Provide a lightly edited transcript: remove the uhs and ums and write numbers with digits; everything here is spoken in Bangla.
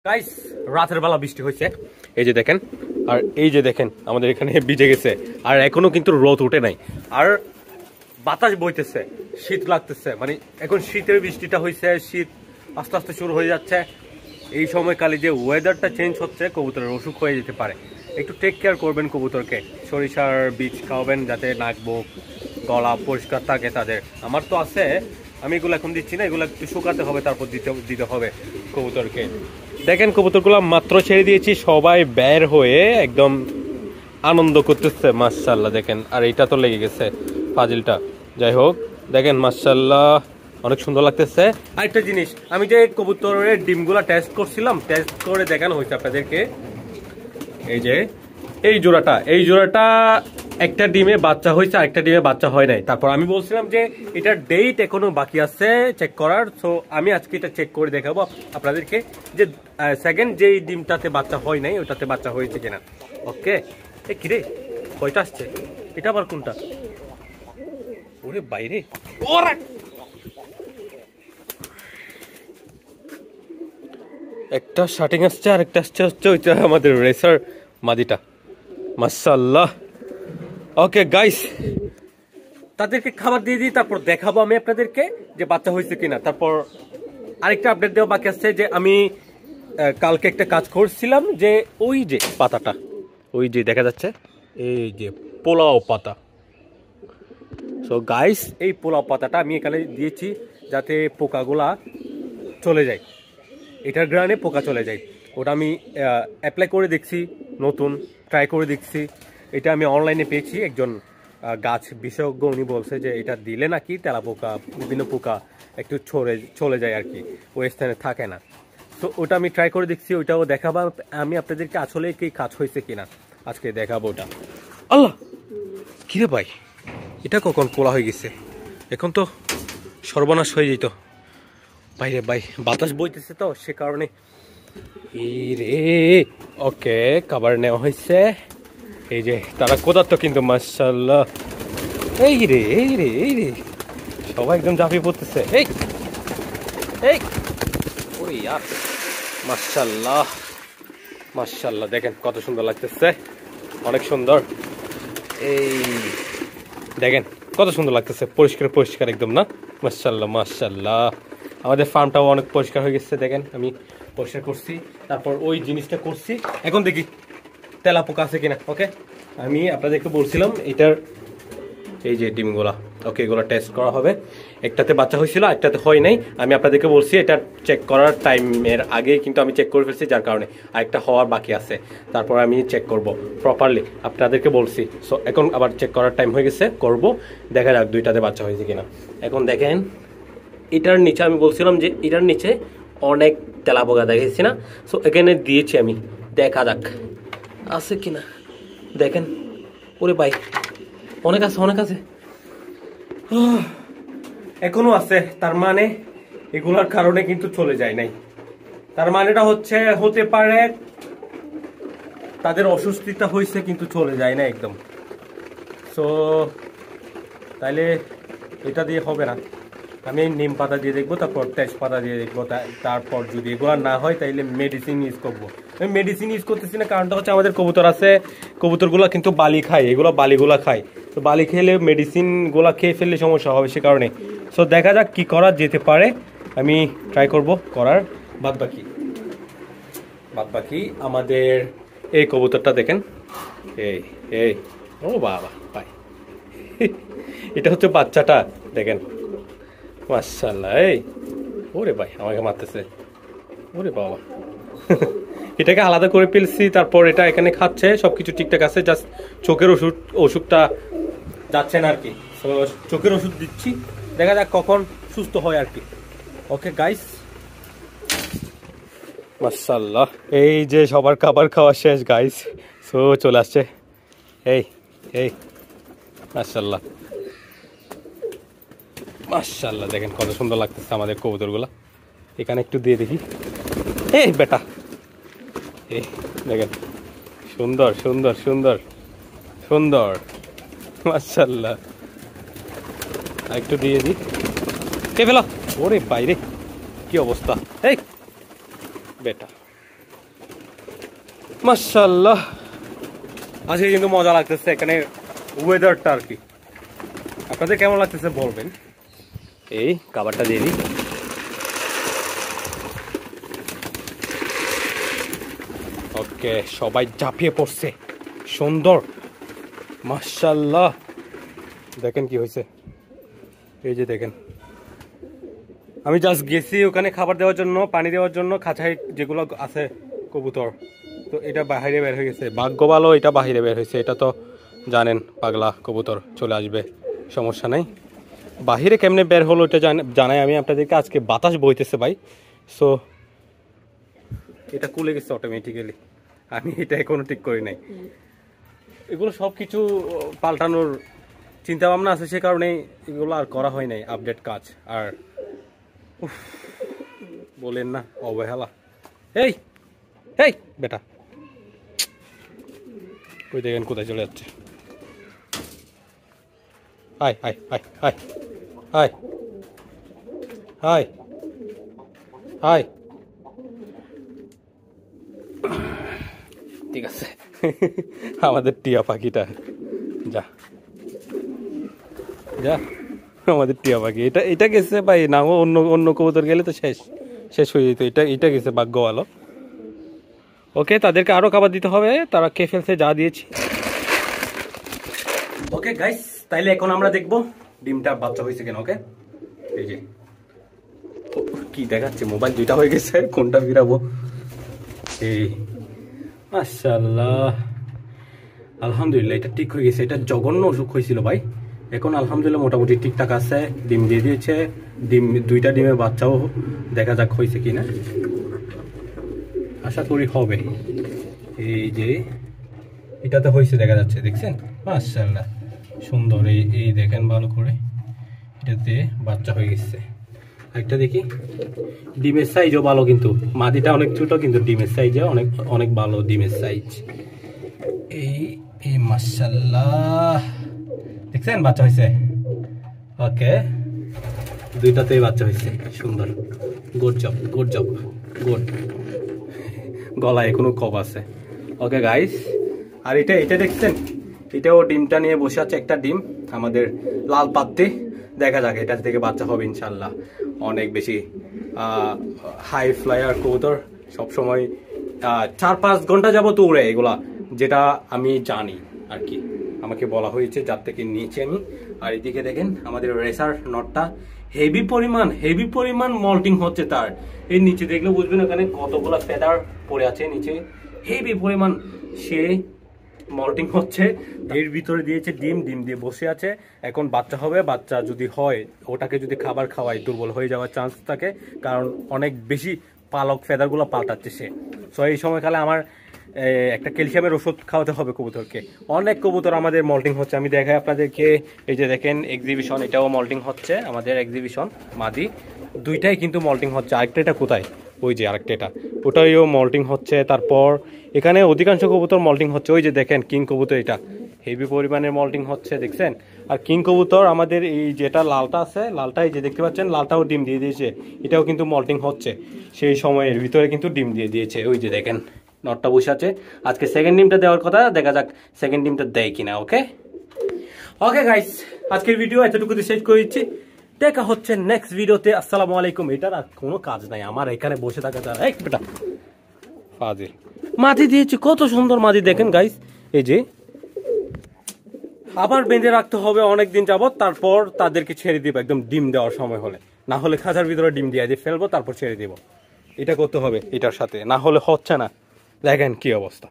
গাইস রাতের বেলা বৃষ্টি হয়েছে, এই যে দেখেন, আর এই যে দেখেন আমাদের এখানে ভিজে গেছে, আর এখনো কিন্তু রোদ উঠে নাই, আর বাতাস বইতেছে, শীত লাগতেছে। মানে এখন শীতের বৃষ্টিটা হয়েছে, শীত আস্তে আস্তে শুরু হয়ে যাচ্ছে। এই সময়কালে যে ওয়েদারটা চেঞ্জ হচ্ছে, কবুতরের অসুখ হয়ে যেতে পারে। একটু টেক কেয়ার করবেন কবুতরকে, সরিষার বীজ খাওয়াবেন যাতে নাক বুক গলা পরিষ্কার থাকে তাদের। আমার তো আছে, আমি এগুলো এখন দিচ্ছি না, এগুলো একটু শুকাতে হবে, তারপর দিতে হবে কবুতরকে। দেখেন কবুতরগুলো মাত্র ছেড়ে দিয়েছি, সবাই বের হয়ে একদম আনন্দ করতেছে মাশাআল্লাহ। দেখেন, আর এইটা তো লেগে গেছে ফাজিলটা। যাই হোক, দেখেন মাশাআল্লাহ অনেক সুন্দর লাগতেছে। আরেকটা জিনিস, আমি যে কবুতরের ডিমগুলা টেস্ট করছিলাম, টেস্ট করে দেখানো হয়েছে আপনাদেরকে। এই যে এই জোড়াটা একটা ডিমে বাচ্চা হয়েছে, আরেকটা ডিমে বাচ্চা হয় নাই। তারপর আমি বলছিলাম যে এটার ডেট এখনো বাকি আছে চেক করার, সো আমি আজকে এটা চেক করে দেখাবো আপনাদেরকে যে সেকেন্ড যেই ডিমটাতে বাচ্চা হয় নাই ওটাতে বাচ্চা হয়েছে কিনা। ওকে, এ কিরে কয়টা আসছে, এটা আবার কোনটা? ওরে বাইরে, একটা শার্টিং আসছে আর একটা আসছে হচ্ছে ওইটা আমাদের রেসার মাদিটা মাশাআল্লাহ। ওকে গাইস, তাদেরকে খাবার দিয়ে দিই, তারপর দেখাবো আমি আপনাদেরকে যে বাচ্চা হয়েছে কিনা। তারপর আরেকটা আপডেট দেওয়া বাকি আছে যে আমি কালকে একটা কাজ করছিলাম, যে ওই যে পাতাটা, ওই যে দেখা যাচ্ছে এই যে পোলাও পাতা। সো গাইস, এই পোলাও পাতাটা আমি এখানে দিয়েছি যাতে পোকাগুলা চলে যায়, এটার গ্রানে পোকা চলে যায়। ওটা আমি অ্যাপ্লাই করে দেখছি, নতুন ট্রাই করে দেখছি। এটা আমি অনলাইনে পেয়েছি, একজন গাছ বিশেষজ্ঞ, উনি বলছে যে এটা দিলে নাকি তেলাপোকা বিভিন্ন পোকা একটু চলে যায় আর কি, ওই স্থানে থাকে না। তো ওটা আমি ট্রাই করে দেখছি, ওইটাও দেখাবো আমি আপনাদেরকে আসলে কি কাজ হয়েছে কিনা, আজকে দেখাবো ওটা। আল্লাহ, কিরে ভাই, এটা কখন পোলা হয়ে গেছে, এখন তো সর্বনাশ হয়ে যেত বাইরে। ভাই বাতাস বইতেছে তো সে কারণে। এই রে, ওকে খাবার নেওয়া হয়েছে। এই যে তারা কোথার তো কিন্তু মাশাআল্লাহ। এই রে সবাই একদম ঝাঁপিয়ে পড়তেছে। এই এই ওরে ইয়ার, মাশাআল্লাহ দেখেন কত সুন্দর লাগতেছে, অনেক সুন্দর। এই দেখেন কত সুন্দর লাগতেছে, পরিষ্কার একদম না, মাশাআল্লাহ। আমাদের ফার্মটাও অনেক পরিষ্কার হয়ে গেছে, দেখেন আমি পরিষ্কার করছি, তারপর ওই জিনিসটা করছি। এখন দেখি তেলাপোকা আছে কিনা। ওকে, আমি আপনাদেরকে বলছিলাম এটার এই যে ডিমগুলা, ওকে এগুলো টেস্ট করা হবে। একটাতে বাচ্চা হয়েছিল, একটাতে হয় নাই। আমি আপনাদেরকে বলছি এটা চেক করার টাইমের আগেই কিন্তু আমি চেক করে ফেলছি, যার কারণে আরেকটা হওয়ার বাকি আছে, তারপর আমি চেক করব প্রপারলি, আপনাদেরকে বলছি। সো এখন আবার চেক করার টাইম হয়ে গেছে, করব, দেখা যাক দুইটাতে বাচ্চা হয়েছে কিনা। এখন দেখেন এটার নিচে আমি বলছিলাম যে এটার নিচে অনেক তেলাপোকা দেখেছি না, সো এখানে দিয়েছি আমি, দেখা যাক আছে কিনা। দেখেন ওরে ভাই, অনেক আছে এখনো আছে, তার মানে এগুলার কারণে কিন্তু চলে যায় নাই। তার মানেটা হচ্ছে হতে পারে তাদের অসুস্থতা হয়েছে কিন্তু চলে যায় না একদম। সো তাইলে এটা দিয়ে হবে না, আমি নিম পাতা দিয়ে দেখবো, তারপর তেজপাতা দিয়ে দেখবো, তারপর যদি এগুলো না হয় তাইলে মেডিসিন ইউজ করবো। আমি মেডিসিন ইউজ করতেছি না, কারণটা হচ্ছে আমাদের কবুতর আছে, কবুতরগুলো কিন্তু বালি খায়, এগুলো বালিগুলা খায়, তো বালি খেলে মেডিসিনগুলো খেয়ে ফেললে সমস্যা হবে, সে কারণে। সো দেখা যাক কি করা যেতে পারে, আমি ট্রাই করব করার। বাদ বাকি আমাদের এই কবুতরটা দেখেন, এই ও বাবা ভাই, এটা হচ্ছে বাচ্চাটা, দেখেন মাশাআল্লাহ। এই ওরে ভাই আমাকে মারতেছে, ওরে বাবা। এটাকে আলাদা করে ফেলছি, তারপর এটা এখানে খাচ্ছে, সবকিছু ঠিকঠাক আছে, জাস্ট চোখের ওষুধটা যাচ্ছে না আর কি। তো চোখের ওষুধ দিচ্ছি, দেখা যাক কখন সুস্থ হয় আর কি। ওকে গাইস, মাশাআল্লাহ এই যে সবার খাবার খাওয়া শেষ গাইস, সো চলে আসছে। এই মাশাআল্লাহ দেখেন কত সুন্দর লাগতেছে আমাদের কবুতরগুলা। এখানে একটু দিয়ে দেখি, এই বেটা, এই দেখেন সুন্দর মাশাআল্লাহ। একটু দিয়ে দিই, কে ফেলো, ওরে বাইরে কি অবস্থা। এই বেটা মাশাআল্লাহ, আজকে কিন্তু মজা লাগতেছে এখানে ওয়েদারটা আর কি। আপনাদের কেমন লাগতেছে বলবেন। এই খাবারটা দিয়ে দিই। ওকে, সবাই ঝাঁপিয়ে পড়ছে, সুন্দর মাশাআল্লাহ। দেখেন কি হয়েছে, এই যে দেখেন, আমি জাস্ট গেছি ওখানে খাবার দেওয়ার জন্য, পানি দেওয়ার জন্য, খাঁচায় যেগুলো আছে কবুতর, তো এটা বাহিরে বের হয়ে গেছে। ভাগ্য ভালো এটা বাহিরে বের হয়েছে, এটা তো জানেন পাগলা কবুতর চলে আসবে, সমস্যা নাই। বাহিরে কেমনে বের হলো এটা জানাই আমি আপনাদেরকে। আজকে বাতাস বইতেছে ভাই, সো এটা খুলে গেছে অটোমেটিক্যালি, আমি এটা এখনো ঠিক করি নাই। এগুলো সব কিছু পাল্টানোর চিন্তা ভাবনা আছে, সে কারণে এগুলো আর করা হয় নাই আপডেট কাজ। আর বলেন না অবহেলা। এই এই বেটা, ওই দেখেন কোথায় চলে যাচ্ছে। High high high high high high high, ঠিক আছে। আমাদের টিয়া পাখিটা যা যা, আমাদের টিয়া পাখি এটা এটা গেছে ভাই, না অন্য অন্য কবুতর গেলে তো শেষ শেষ হয়ে যেত। এটা এটা গেছে, ভাগ্য ভালো। ওকে, তাদেরকে আরো খাবার দিতে হবে, তারা খেয়ে ফেলছে যা দিয়েছি। ওকে গাইস, তাইলে এখন আমরা দেখবো ডিমটা বাচ্চা হয়েছে কেন। ওকে, এই যে কি দেখাচ্ছে, মোবাইল দুইটা হয়ে গেছে, কোনটা ফিরাবো। এই মাশাআল্লাহ, আলহামদুলিল্লাহ এটা ঠিক হয়ে গেছে। এটা জঘন্য অসুখ হয়েছিল ভাই, এখন আলহামদুলিল্লাহ মোটামুটি ঠিকঠাক আছে, ডিম দিয়ে দিয়েছে। ডিম দুইটা ডিমের বাচ্চাও দেখা যাক হয়েছে কিনা, আশা করি হবে। এই যে এটাতে হয়েছে দেখা যাচ্ছে, দেখছেন মাশাআল্লাহ সুন্দর। এই এই দেখেন ভালো করে, এটাতে বাচ্চা হয়ে গেছে। একটা দেখি, ডিমের সাইজও ভালো, কিন্তু মাদিটা অনেক ছোট, কিন্তু ডিমের সাইজও অনেক অনেক ভালো ডিমের সাইজ। এই এই মাশাআল্লাহ, দেখছেন বাচ্চা হয়েছে। ওকে, দুইটাতেই বাচ্চা হয়েছে, সুন্দর, good job good job good. গলায় এখনো কপ আছে। ওকে গাইস, আর এটা এটা দেখছেন, এটাও ডিমটা নিয়ে বসে আছে, একটা ডিম আমাদের লাল পাত্তি। দেখা যাক এটা থেকে বাচ্চা হবে ইনশাল্লাহ। অনেক বেশি হাই ফ্লায়ার কবুতর, সবসময় 4-5 ঘন্টা যাবত উড়ে এগুলা, যেটা আমি জানি আর কি, আমাকে বলা হয়েছে, যার থেকে নিয়েছি আমি। আর এদিকে দেখেন আমাদের রেসার নটটা হেভি পরিমাণ মল্টিং হচ্ছে তার। এই নিচে দেখলে বুঝবেন ওখানে কতগুলো ফেদার পড়ে আছে নিচে, হেভি পরিমাণ সে মল্টিং হচ্ছে। এর ভিতরে দিয়েছে ডিম, ডিম দিয়ে বসে আছে, এখন বাচ্চা হবে। বাচ্চা যদি হয়, ওটাকে যদি খাবার খাওয়াই দুর্বল হয়ে যাওয়ার চান্স থাকে, কারণ অনেক বেশি পালক ফেদারগুলো পাল্টাচ্ছে সে। সো এই সময়কালে আমার একটা ক্যালসিয়ামের ওষুধ খাওয়াতে হবে কবুতরকে। অনেক কবুতর আমাদের মল্টিং হচ্ছে, আমি দেখাই আপনাদেরকে। এই যে দেখেন এক্সিবিশন, এটাও মল্টিং হচ্ছে আমাদের এক্সিবিশন মাদি, দুইটাই কিন্তু মল্টিং হচ্ছে। আরেকটা এটা কোথায়, ওই যে আরেকটা এটা, ওটাইও মল্টিং হচ্ছে। তারপর এখানে অধিকাংশ কবুতর মল্টিং হচ্ছে। ওই যে দেখেন কিং কবুতর, এটা হেভি পরিমাণের মল্টিং হচ্ছে, দেখছেন। আর কিং কবুতর আমাদের এই যেটা লালটা আছে, লালটা এই যে দেখতে পাচ্ছেন, লালটাও ডিম দিয়ে দিয়েছে, এটাও কিন্তু মল্টিং হচ্ছে। সেই সময়ের ভিতরে কিন্তু ডিম দিয়ে দিয়েছে। ওই যে দেখেন নটটা বসে আছে, আজকে সেকেন্ড ডিমটা দেওয়ার কথা, দেখা যাক সেকেন্ড ডিমটা দেয় কিনা। ওকে ওকে গাইস, আজকের ভিডিও এতটুকুতে শেষ করে দিচ্ছি, দেখা হচ্ছে নেক্সট ভিডিওতে। আসসালামু আলাইকুম। এটার আর কোনো কাজ নাই আমার, এখানে বসে থাকা যায়। এই বেটা ফাজিল, মাটি দিয়েছি, কত সুন্দর মাটি দেখেন গাইস। এই যে আবার বেঁধে রাখতে হবে অনেকদিন যাবত, তারপর তাদেরকে ছেড়ে দিব একদম ডিম দেওয়ার সময় হলে, না হলে খাঁচার ভিতরে ডিম দিয়ে ফেলবো, তারপর ছেড়ে দিব। এটা করতে হবে এটার সাথে, না হলে হচ্ছে না। দেখেন কি অবস্থা।